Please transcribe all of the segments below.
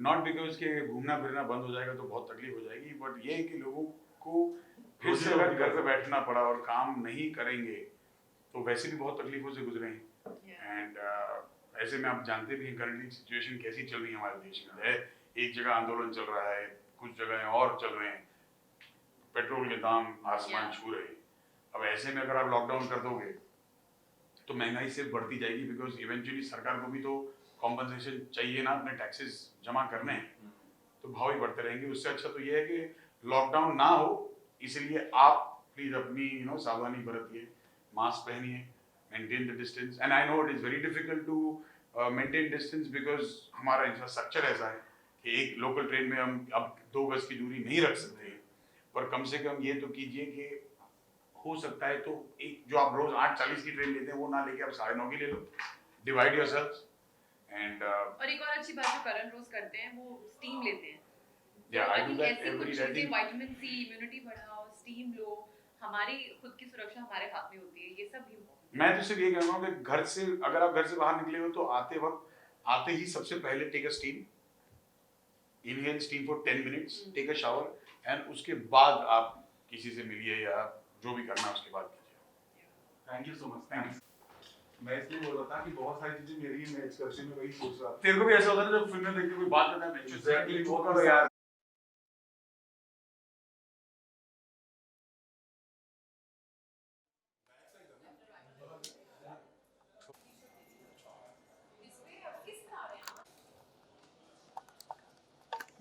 Not because के घूमना फिरना बंद हो जाएगा तो बहुत तकलीफ हो जाएगी, बट ये है कि लोगों को फिर से अगर घर पे बैठना पड़ा और काम नहीं करेंगे तो वैसे भी बहुत तकलीफों से गुजरे हैं। एंड ऐसे में आप जानते भी हैं करंटली सिचुएशन कैसी चल रही है हमारे देश में है। एक जगह आंदोलन चल रहा है, कुछ जगह और चल रहे हैं, पेट्रोल के दाम आसमान छू रहे हैं। अब ऐसे में अगर आप लॉकडाउन कर दोगे तो महंगाई सिर्फ बढ़ती जाएगी, बिकॉज इवेंचुअली सरकार को भी तो कॉम्पनसेशन चाहिए ना, अपने टैक्सेस जमा करने हैं, तो भाव ही बढ़ते रहेंगे। उससे अच्छा तो ये है कि लॉकडाउन ना हो, इसलिए आप प्लीज अपनी सावधानी बरतिए, मास्क पहनिए, maintain the distance. And I know it is very difficult to maintain distance because हमारा इंफ्रास्ट्रक्चर ऐसा है कि एक लोकल ट्रेन में हम अब 2 गज की दूरी नहीं रख सकते हैं, पर कम से कम ये तो कीजिए कि हो सकता है तो एक जो आप रोज 8:40 की ट्रेन लेते हैं वो ना लेके आप 9:30 की ले लो, डिवाइड योरसेल्व्स। एंड और एक और अच्छी बात जो करण रोज करते हैं वो स्टीम लेते हैं। या आई डू दैट ऐसी एवरी कुछ डे। चीजें, विटामिन सी, इम्यूनिटी बढ़ाओ, स्टीम लो, हमारी खुद की सुरक्षा हमारे हाथ में होती है, ये सब भी important मैं तो सिर्फ ये कहूँगा कि घर से अगर आप घर से बाहर निकले हो तो आते ही सबसे पहले take a steam, inhale steam for 10 minutes, take a shower, and उसके बाद आप किसी से मिलिए या जो भी करना है उसके बाद कीजिए। Thank you so much. Thank you. मैं इसलिए बोल रहा था कि बहुत सारी चीजें मेरी मैं एक्सप्रेशन में वही सोच रहा था। तेरे को भी ऐसा होता है जब फिल्में देख के कोई बात करता है, Exactly, वो करो यार।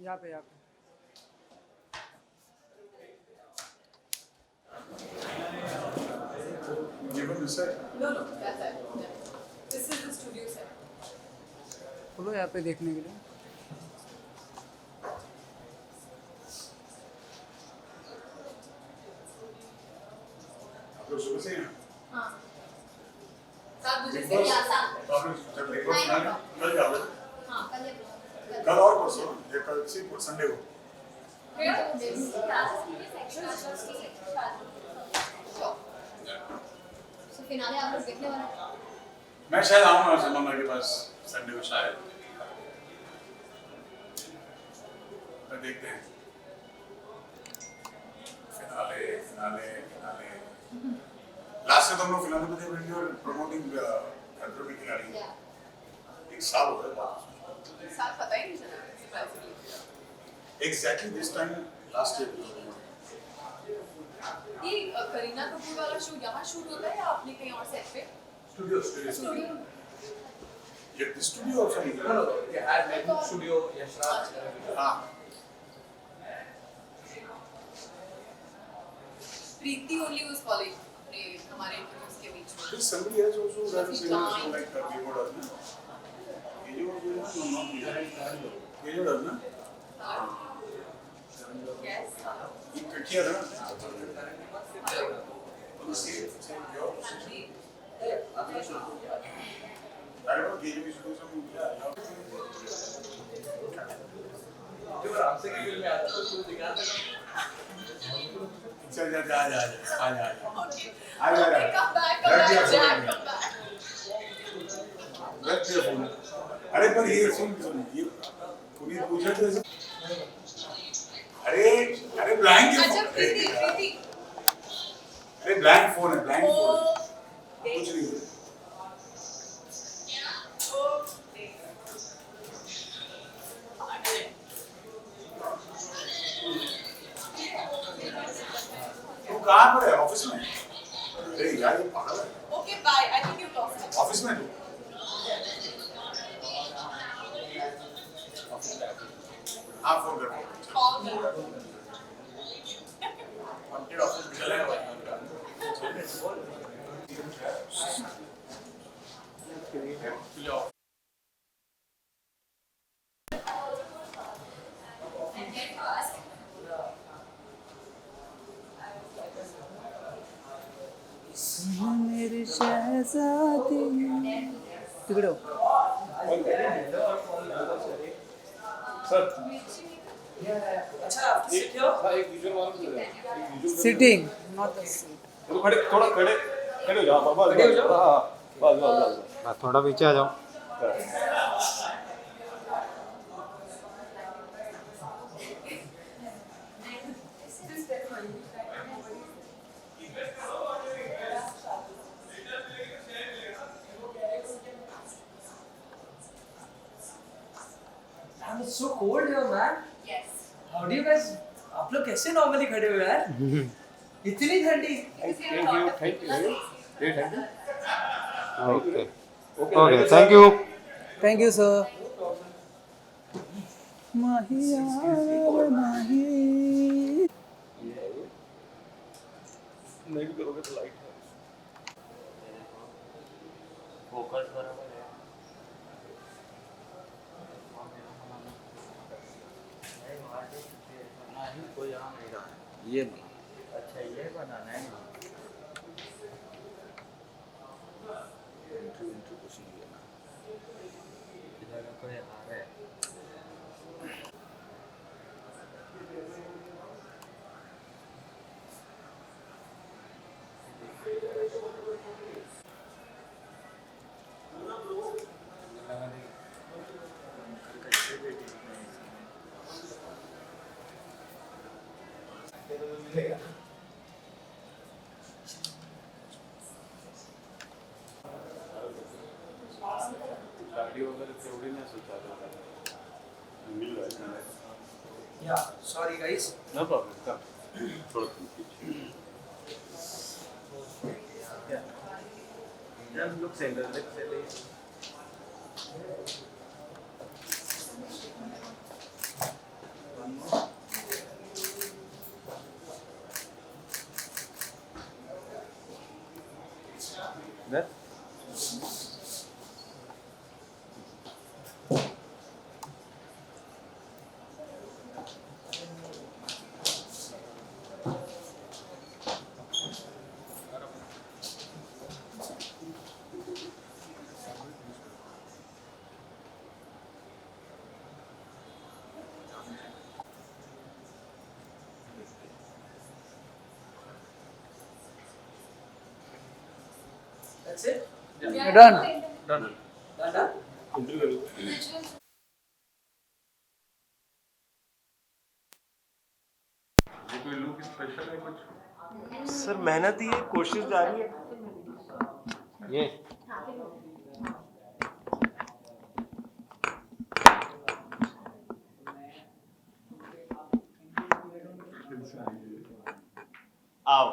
यहाँ पे No, that's it. Yeah. This is the studio set. बोलो यहाँ पे देखने के लिए। आप लोग सुबह से हैं? हाँ। 7 बजे से या 7। तो आप लोग जब ब्रेकफास्ट खाना कल जाओगे? हाँ, कल कल और परसों, ये कल से संडे को। So फिनाले आप लोग देखने वाले हैं? मैं शायद आऊँगा सलमान के पास संडे को शायद। मैं देखते हैं। फिनाले। लास्ट से तो हम लोग फिनाले में थे when you were promoting खतरों के खिलाड़ी। एक साल हो गया। साथ पता ही नहीं चला सरप्राइजली। Exactly this time last year। ये करीना कपूर वाला शो यहाँ शूट होता है या आपने कहीं और सेट पे? Studio। Yeah, the studio also. No, they had like studio, Yashraj. हाँ। प्रीति only was calling अपने हमारे इंटरव्यूज के बीच में। There's somebody else also who has a similar like Vivo does ना? Vivo does ना? Yes. ये किया था ना? अरे वो गेम भी शुरू से किया। जो हमसे की फिल्म में आता है तो दिखा दे। चल जा। Come back, Jack, come back. अरे पर ये सुन ये पुनीत पूछा तो ऐसे अरे ब्लैंक अच्छा प्रीति अरे ब्लैंक फोन है कुछ नहीं है। तू कहाँ पर है? ऑफिस में? अरे यार ये पागल है। Okay, bye. I think you lost. Office में तू? हाँ फोन कर। Call me. ऑफिस में चला गया मेरी शहजादी तिकड़ो सिटिंग नॉट द सीट। थोड़ा खड़े हो जाओ बाबा। खड़े हो जाओ। हाँ बस। थोड़ा पीछे आ जाओ। Damn, it's so cold here, man. Yes. How do you guys? आप लोग कैसे normally खड़े हो यार? इतनी ठंडी. Okay, thank you. Thank you, sir. Mahi yaar, mahi. नहीं भी करोगे तो लाइट है. फोकस बराबर है. नहीं कोई यहाँ नहीं रहा. ये नहीं. अच्छा ये बनाना है. इंटरव्यू कुछ नहीं है ना. इधर कोई आ रहा है. गाड़ी वगैरह तेवढी नाही सुचारू मिल रहा है. Yeah, sorry guys. No problem. Come थोड़ा पीछे. Just look center. Look center. One more. There. That's it. You're done. Done. Done. ये कोई लुक स्पेशल है कुछ? सर मेहनत ही है, कोशिश जारी है. ये आओ.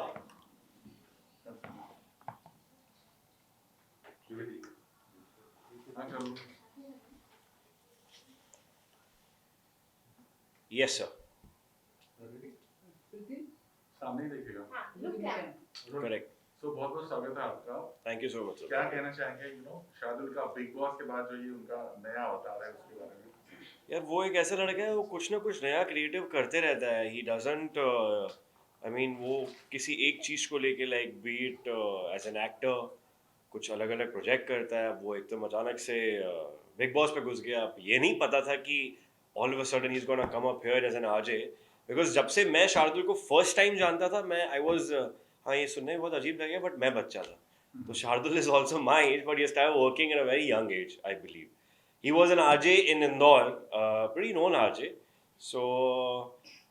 हाँ चलो. Yes sir. सामने ही देखेगा. करेक्ट. सो बहुत बहुत स्वागत है आपका. थैंक यू सो मच क्या सर. कहना चाहेंगे शार्दुल का बिग बॉस के बाद जो ये उनका नया अवतार है उसके बारे में? यार वो एक ऐसा लड़का है, वो कुछ ना कुछ नया क्रिएटिव करते रहता है. ही डजंट आई मीन वो किसी एक चीज़ को लेके like beat as an actor कुछ अलग अलग प्रोजेक्ट करता है. वो एकदम अचानक से बिग बॉस पे घुस गया. अब ये नहीं पता था कि all of a sudden he is gonna come up here as an RJ. Because जब से मैं शार्दुल को फर्स्ट टाइम जानता था, मैं आई वाज हाँ ये सुनने में बहुत अजीब लगेगा बट मैं बच्चा था. तो Shardul is also my age but he started working in a very young age I believe. He was an RJ in Indore, pretty known RJ. So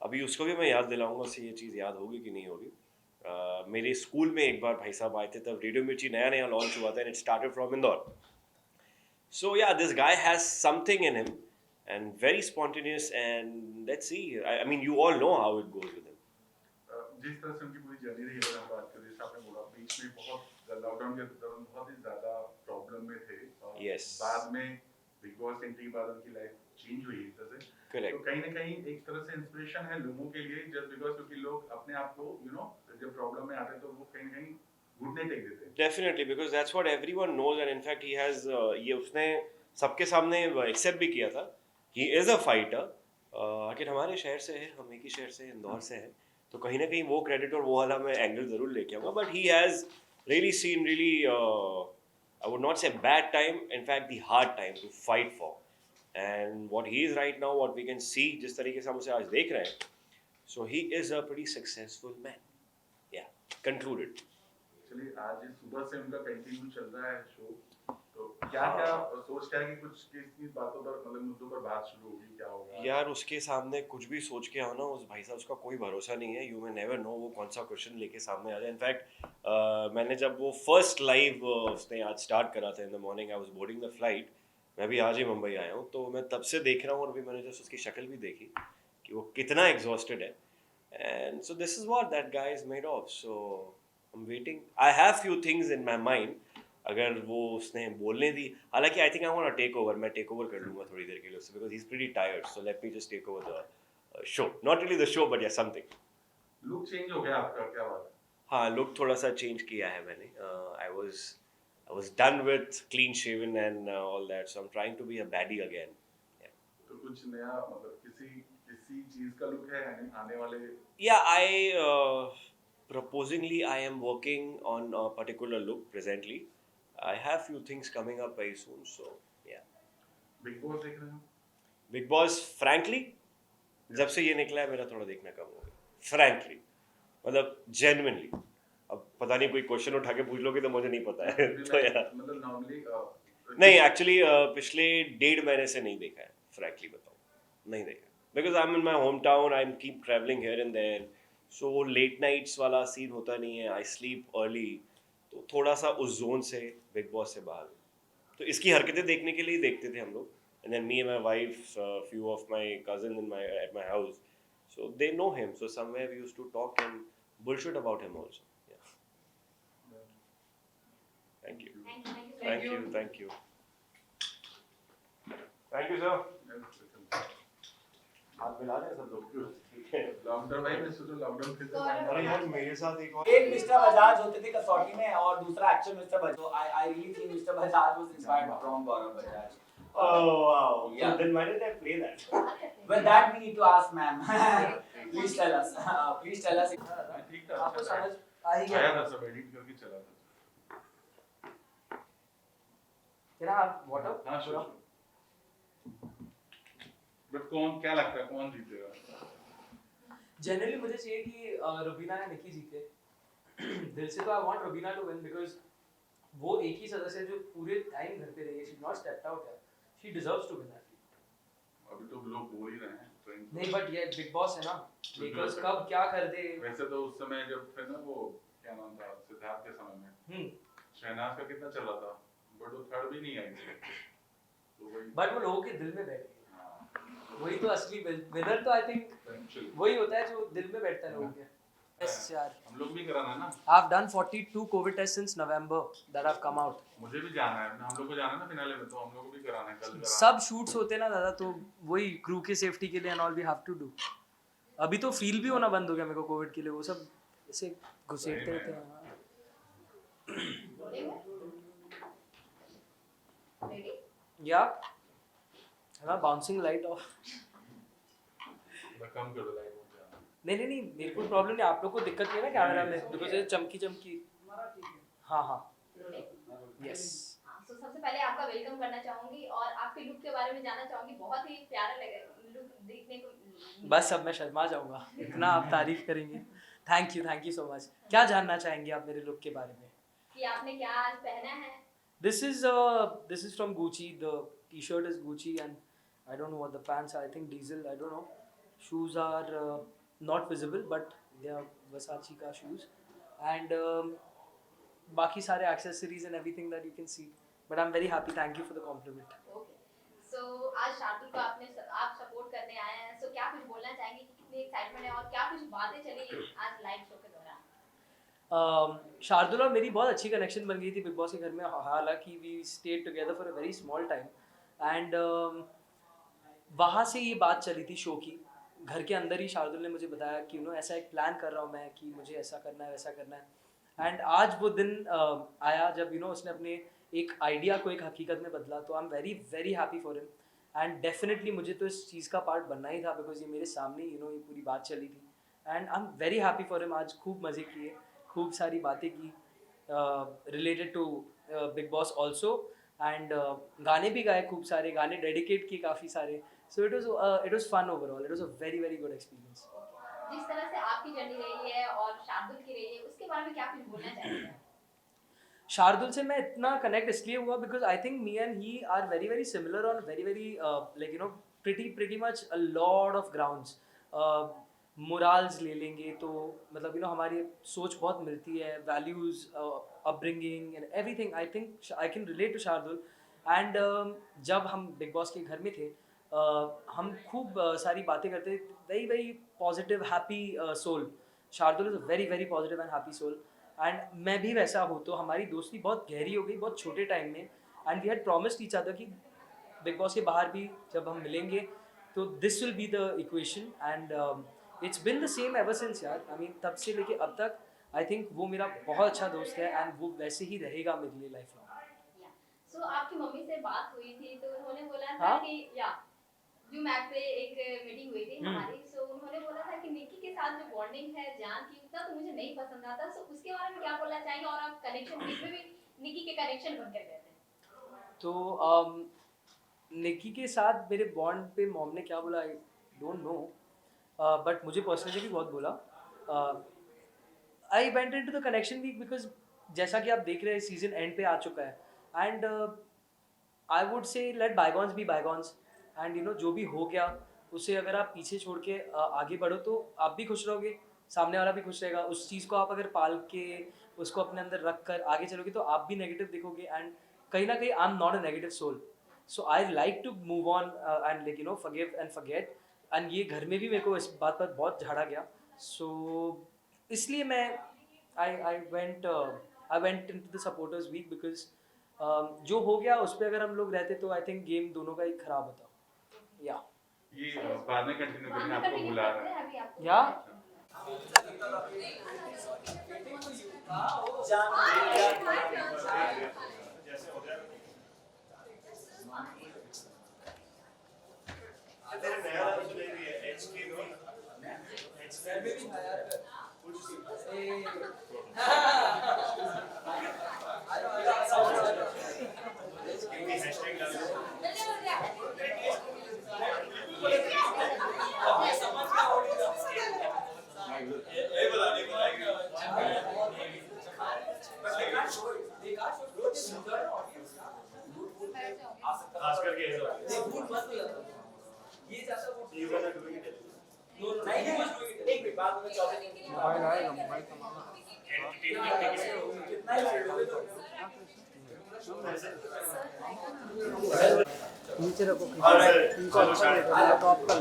अभी उसको भी मैं याद दिलाऊंगा से ये चीज़ याद होगी कि नहीं होगी. मेरे स्कूल में एक बार भाई साहब आए थे, तब रेडियो मिर्ची नया नया लॉन्च हुआ था, and it started from Indore. So yeah, this guy has something in him and very spontaneous, and let's see. I mean, you all know how it goes with him. जिस तरह से उनकी पूरी जर्नी रही है, अगर बात करें, जैसे आपने बोला बीच में बहुत लॉकडाउन के दौरान बहुत ही ज़्यादा प्रॉब्लम में थे. और Yes. बाद में बिग बॉस एंट्री के बाद उनकी लाइफ चेंज हुई एक तरह से. Correct. तो कहीं ना कहीं एक तरह से इंस्पिरेशन है लोगों के लिए, जस्ट बिकॉज क्योंकि लोग अपने आप को जब प्रॉब्लम में आते हैं तो वो कहीं ना कहीं घुटने टेक देते हैं. Definitely, because that's what everyone knows, and in fact he has ये उसने सबके सामने एक्सेप्ट भी किया था. He is a fighter. आखिर हमारे शहर से है, हम एक ही शहर से इंदौर से हैं, तो कहीं ना कहीं वो क्रेडिट और वो वाला मैं एंगल ज़रूर लेके आऊँगा. But he has really seen really I would not say bad time, in fact the hard time to fight for. And what he is right now, what we can see, जिस तरीके से हम उसे आज देख रहे हैं, so he is a pretty successful man. Yeah, concluded. चलिए आज सुबह से उनका कंटिन्यू चल रहा है शो, तो क्या सोच क्या है कि कुछ किस बातों पर मतलब मुद्दों पर बात शुरू होगी, क्या होगा? यार उसके सामने कुछ भी सोच के आओ ना, उस भाई साहब उसका कोई भरोसा नहीं है. यू मे नेवर नो वो कौन सा क्वेश्चन लेके सामने आ जाए. इनफैक्ट मैंने जब वो फर्स्ट लाइव उसने आज स्टार्ट करा था in the morning, I was boarding the flight, मैं भी आज ही मुंबई आया हूँ, तो मैं तब से देख रहा हूँ और अभी मैंने जस्ट उसकी शक्ल भी देखी कि वो कितना एग्जॉस्टेड है. And so this is what that guy is made of. So I am waiting. I have few things in my mind. अगर वो उसने बोलने दी, हालांकि I think I want to take over. मैं टेक ओवर कर लूँगा थोड़ी देर के लिए उससे, because he is pretty tired. So let me just take over the show. Not really the show but yeah something. Look change हो गया आपका, क्या बात है? हाँ, लुक थोड़ा सा चेंज किया है मैंने. I was done with clean shaven and all that, so I'm trying to be a baddie again. तो कुछ नया मतलब किसी चीज का लुक है यानी आने वाले? Yeah, proposingly I am working on a particular look presently. I have few things coming up very soon, so yeah. Big boss देख रहे हो? Big Boss, frankly, जब से ये निकला है मेरा थोड़ा देखना कम हो गया. Frankly, मतलब genuinely. अब पता नहीं कोई क्वेश्चन उठा के पूछ लोगे तो मुझे नहीं पता है. तो यार मतलब नॉर्मली नहीं, एक्चुअली पिछले 1.5 महीने से नहीं देखा है. फ्रैंकली बताऊं, नहीं देखा. Because I am in my home town. I am keep travelling here and there. So वो लेट नाइट्स वाला सीन होता नहीं है. I sleep early. तो थोड़ा सा उस जोन से, बिग बॉस से बाहर. तो इसकी हरकतें देखने के लिए देखते थे हम लोग. And then me and my wife, few of my cousin in at my house. So they know him. So somewhere we used to talk and bullshit about him also. Thank you. Thank you. Thank you. Thank you, sir. हाथ मिला रहे हैं सब लोग. Lockdown भाई मैं सोचा lockdown फिर से अरे यार मेरे साथ एक और एक मिस्टर बजाज होते थे कसौटी में और दूसरा actual mister Bajaj. I really think mister Bajaj was inspired from Gaurav Bajaj. Oh wow. Yeah. So then why did I play that? Well, that we need to ask ma'am. Please tell us. Please tell us. ठीक था. आपको समझ आ ही आया गया था सब edit करके चला था. तेरा वाटर? हाँ श्योर. बट कौन, क्या लगता है कौन जीतेगा? जनरली मुझे चाहिए कि रुबीना या निकी जीते. दिल से तो I want Rubina to win because वो एक ही सदस्य जो पूरे टाइम घर पे रही है. शी नॉट स्टेप्ड आउट है. She deserves to win that. अभी तो लोग बोल ही रहे हैं. नहीं बट ये बिग बॉस है ना. बिकॉज़ कब क्या कर दे. वैसे तो उस समय जब थे ना वो क्या नाम था सिद्धार्थ के समय में शहनाज का कितना चल रहा था, बट वो थर्ड भी नहीं आई थी. तो वही बट वो लोगों के दिल में बैठ गई. हाँ, वही तो असली विनर तो आई थिंक potential. वही होता है जो दिल में बैठता है लोगों के. Yes यार. हम लोग भी कराना है ना. I've done 42 COVID tests since November that have come out. मुझे भी जाना है. हम लोग को जाना है ना फिनाले में, तो हम लोग को भी कराना है. कल कराना सब शूट्स होते हैं ना दादा, तो वही क्रू के सेफ्टी के लिए and all we have to do. अभी तो फील भी होना बंद हो गया मेरे को कोविड के लिए. वो सब ऐसे घुसेड़ते रहते हैं. या है ना बाउंसिंग लाइट ऑफ. है. कम कर दो लाइट. नहीं मेरे को प्रॉब्लम नहीं. आप लोग को दिक्कत नहीं है ना कैमरा में बिकॉज़ ये चमकी. हाँ यस. तो सबसे पहले आपका वेलकम करना चाहूंगी और आपके लुक के बारे में जानना चाहूंगी. बहुत ही प्यारा लगे लुक देखने को. बस अब मैं शर्मा जाऊंगा. इतना आप तारीफ करेंगे. Thank you so much. क्या जानना चाहेंगे आप मेरे लुक के बारे में? कि आपने क्या आज पहना है? This is from Gucci. The t-shirt is Gucci and I don't know what the pants are. I think diesel. I don't know. Shoes are not visible but they are Versace ka shoes. And बाकी सारे accessories and everything that you can see. But I'm very happy. Thank you for the compliment. Okay. So आज शार्दुल को आप support करने आए हैं. सो क्या कुछ बोलना चाहेंगे कि कितनी एक्साइटमेंट है और क्या कुछ बातें चली आज लाइव शो के दौरान? शार्दुल और मेरी बहुत अच्छी कनेक्शन बन गई थी बिग बॉस के घर में. हालांकि we stayed together for a very small time and वहाँ से ये बात चली थी शो की. घर के अंदर ही शार्दुल ने मुझे बताया कि ऐसा एक प्लान कर रहा हूँ मैं कि मुझे ऐसा करना है वैसा करना है. एंड आज वो दिन आया जब उसने अपने एक आइडिया को एक हकीकत में बदला. तो आई am very very happy for him. And definitely मुझे तो इस चीज़ का पार्ट बनना ही था बिकॉज ये मेरे सामने ये पूरी बात चली थी. And I am very happy for him. आज खूब मज़े किए, खूब सारी बातें की related to Bigg Boss also. And गाने भी गाए, खूब सारे गाने डेडिकेट किए काफ़ी सारे. So it was fun overall. It was a very very good experience. जिस तरह से आपकी जर्नी रही है और शार्दुल की रही है उसके बारे में क्या कुछ बोलना चाहेंगे? शार्दुल से मैं इतना कनेक्ट इसलिए हुआ because I think me and he are very very similar on very very like pretty much a lot of grounds. Morals ले लेंगे तो मतलब हमारी सोच बहुत मिलती है. Values, upbringing and everything. I think I can relate to Shardul and जब हम बिग बॉस के घर में थे हम खूब सारी बातें करते थे, very very positive happy soul. Shardul is a very very positive and happy soul, and मैं भी वैसा हूँ. तो हमारी दोस्ती बहुत गहरी हो गई बहुत छोटे टाइम में, and we had promised each other कि बिग बॉस के बाहर भी जब हम मिलेंगे तो this will be the equation, and it's been the same ever since यार. आई मीन तब से लेके अब तक आई थिंक वो मेरा बहुत अच्छा दोस्त है, एंड वो वैसे ही रहेगा मेरे लिए लाइफ लॉन्ग. सो आपकी मम्मी से बात हुई थी तो उन्होंने बोला था हाँ? कि या जो मैप पे एक मीटिंग हुई थी हमारी, सो उन्होंने बोला था कि निकी के साथ जो बॉन्डिंग है जान की उतना तो मुझे नहीं पसंद आता. सो उसके बारे में क्या बोलना चाहेंगे, और आप कनेक्शन बीच में भी निकी के कनेक्शन बनकर गए थे. तो निकी के साथ मेरे बॉन्ड पे मॉम ने क्या बोला आई डोंट नो, बट मुझे पर्सनली भी बहुत बोला. आई went into the connection weak because जैसा कि आप देख रहे हैं सीजन एंड पे आ चुका है, and I would say let bygones be bygones, and you know जो भी हो गया उसे अगर आप पीछे छोड़ के आगे बढ़ो तो आप भी खुश रहोगे, सामने वाला भी खुश रहेगा. उस चीज़ को आप अगर पाल के उसको अपने अंदर रख कर आगे चलोगे तो आप भी नेगेटिव दिखोगे, एंड कहीं ना कहीं I am not a negative soul. So I like to move on and like you know forgive and forget, and ये घर में भी मेरे को इस बात पर बहुत झाड़ा गया. सो इसलिए मैं I went into the supporters week because जो हो गया उस पर अगर हम लोग रहते तो आई थिंक गेम दोनों का ही खराब होता. या ये बाद में कंटिन्यू बाद करने में आपको कंटिन्यू बुला करते रहा है. हैं अभी आपको. या नीचे रखो इनको अच्छा लगेगा टॉप का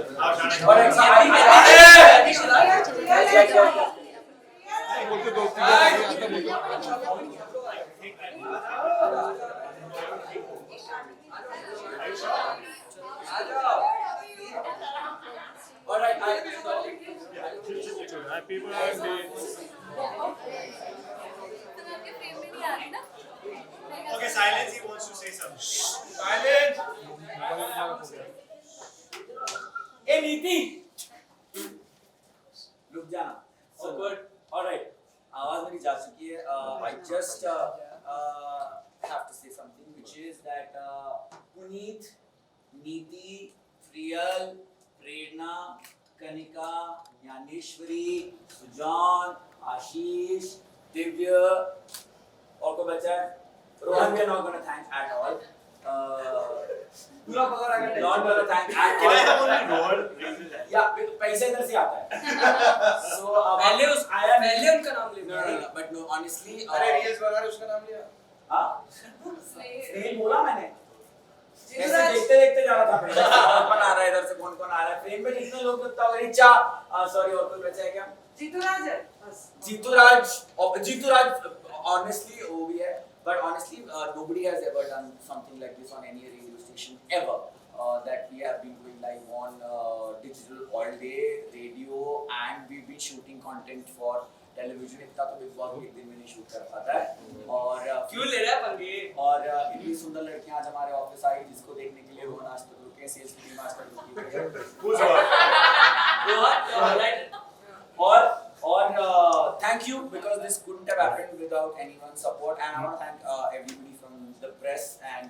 happy birthday. Okay, silence. He wants to say something. Silence. Hey, Neeti. रुक जाना. So good. All right. आवाज मेरी जा चुकी है. I just have to say something, which is that Puneet, Neeti, Priyal, Prerna, Kanika, Yaneshwari, Sujan, Ashish, Divya, और को बचा है. Rohan, we are not going to thank at all. Not going to thank at all. Yeah, पैसे इधर से आता है. So पहले उनका नाम ले. No, but no, honestly. अरे रियल्स बना रहे उसका नाम लिया. हाँ. स्नेल बोला मैंने. ऐसे देखते जा रहा था मैं. कौन आ रहा है इधर से कौन आ रहा है. फ्रेम में जितने लोग होता है रिचा. सॉरी और कोई बचा है क्या? जीतूराज. Honestly, वो भी है. But honestly, nobody has ever done something like this on any radio station ever. That we have been doing live on digital all day, radio, and we've been shooting content for television. इतना तो big boss एक दिन में नहीं shoot कर पाता है. और क्यों ले रहा है पंगे? और इतनी सुंदर लड़कियां आज हमारे ऑफिस आई जिसको देखने के लिए वो आज तक रुके, सेल्स की टीम आज तक रुकी है. और thank you, because this couldn't have happened without anyone's support, and I want to thank everybody from the press, and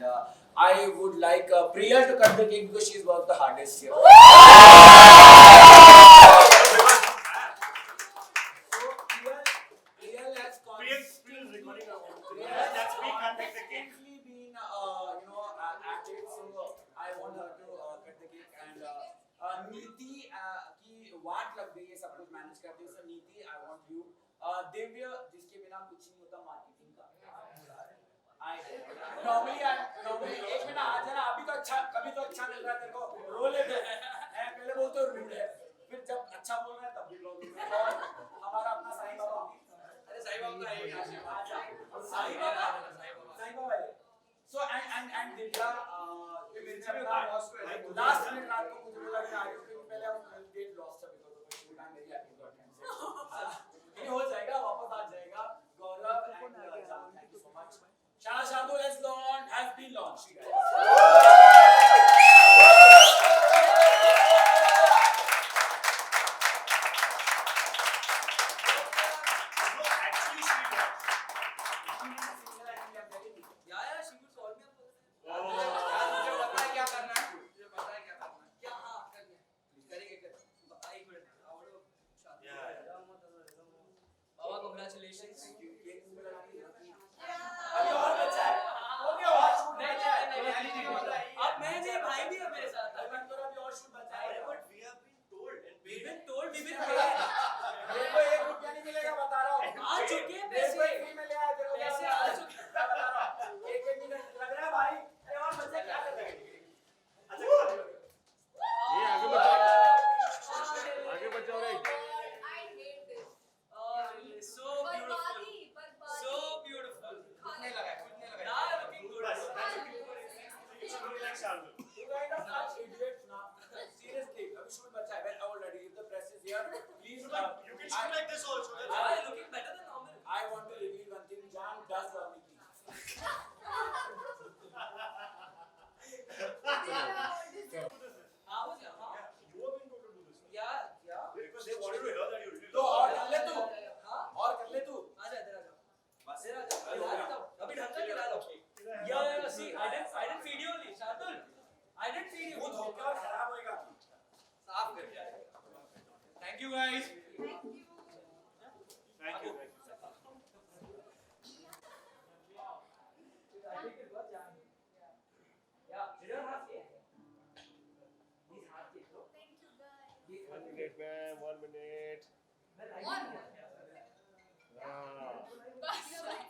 I would like Priya to cut the cake because she's worked the hardest here. So Priya has constantly been at it, so I want her to cut the cake, and Neeti की वाट लग गई है सब कुछ manage करते हैं. So Neeti, I want you. Divya, जिसके बिना कुछ नहीं होता मार्केटिंग का. normally एक ना आ जाना, अभी तो अच्छा, कभी तो अच्छा मिल रहा है तेरे को, रो ले दे, है पहले बोलते हो रूड है, फिर जब अच्छा बोल रहा है तब भी रो दे। और हमारा अपना साईं बाबा, अरे साईं बाबा का एक आशीर्वाद, साईं बाबा है। So and Divya, last minute रात को मुझे बोला कि आगे क्योंकि पहले हम डेट लॉस्ट था because of shoot, I am very happy got cancel. ये हो जाएगा, वापस आ जाएगा। गौरव एंड जान, thank you so much. Shana Shardul has been launched, guys. Baba congratulations. अभी और बचा है, हो गया और शूट बचा है। अब मैं नहीं, भाई भी है मेरे साथ. अभी और शूट बचा है। But we have been told, we've been paid. मेरे को ₹1 नहीं मिलेगा, बता रहा हूँ। आ चुके हैं मेरे को पैसे. फ्री में ले आया, तेरे को क्या पैसे बता आ रहा हूँ? चुके हैं. मैं बता रहा हूँ। एक मिनट लग रहा है भाई, अरे और बच्चे क्या कर रहे हैं? ये आगे बढ़ जाओ रे। So beautiful. So beautiful. नहीं लगा, कुछ नहीं लगा। Now looking good. You guys are such idiots now. Seriously, अभी शूट बचा है। Well, already, if the press is here, please. You can shoot like this also. Looking better than normal. I want to reveal one thing. Jan does love me. How was it? Yeah. तो और कर ले तू, हाँ? और कर ले तू। आजा इधर आजा. बस इधर आजा. गिरा दो. अभी ढंग का गिरा लो. Yeah, see, I didn't feed you only, Shardul. I didn't feed you. वो धोखे और खराब होएगा। साफ कर दिया. Thank you guys. Thank you. Yeah, did you have it? These half cake, no? One minute.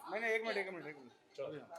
नहीं नहीं, एक मिनट चलो।